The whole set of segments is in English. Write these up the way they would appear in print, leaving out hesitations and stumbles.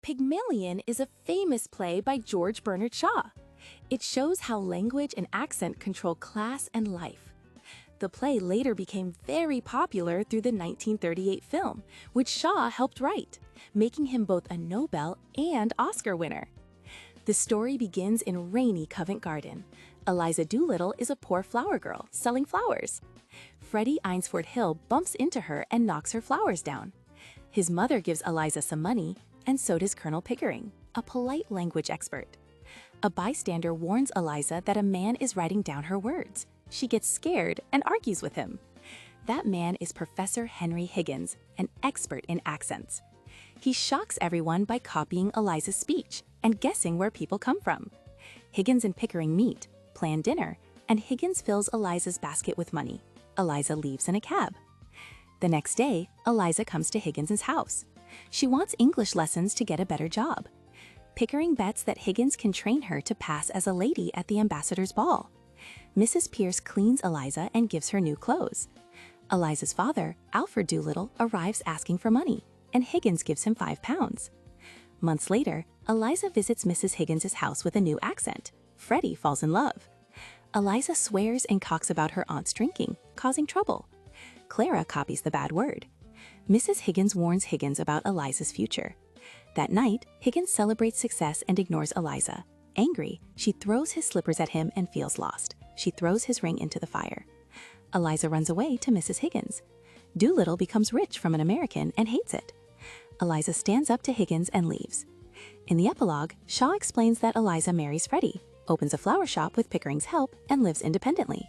Pygmalion is a famous play by George Bernard Shaw. It shows how language and accent control class and life. The play later became very popular through the 1938 film, which Shaw helped write, making him both a Nobel and Oscar winner. The story begins in rainy Covent Garden. Eliza Doolittle is a poor flower girl selling flowers. Freddie Eynsford Hill bumps into her and knocks her flowers down. His mother gives Eliza some money, and so does Colonel Pickering, a polite language expert. A bystander warns Eliza that a man is writing down her words. She gets scared and argues with him. That man is Professor Henry Higgins, an expert in accents. He shocks everyone by copying Eliza's speech and guessing where people come from. Higgins and Pickering meet, plan dinner, and Higgins fills Eliza's basket with money. Eliza leaves in a cab. The next day, Eliza comes to Higgins's house. She wants English lessons to get a better job. Pickering bets that Higgins can train her to pass as a lady at the ambassador's ball. Mrs. Pierce cleans Eliza and gives her new clothes. Eliza's father, Alfred Doolittle, arrives asking for money, and Higgins gives him £5. Months later, Eliza visits Mrs. Higgins's house with a new accent. Freddie falls in love. Eliza swears and talks about her aunt's drinking, causing trouble. Clara copies the bad word. Mrs. Higgins warns Higgins about Eliza's future. That night, Higgins celebrates success and ignores Eliza. Angry, she throws his slippers at him and feels lost. She throws his ring into the fire. Eliza runs away to Mrs. Higgins. Doolittle becomes rich from an American and hates it. Eliza stands up to Higgins and leaves. In the epilogue, Shaw explains that Eliza marries Freddie, opens a flower shop with Pickering's help, and lives independently.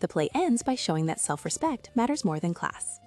The play ends by showing that self-respect matters more than class.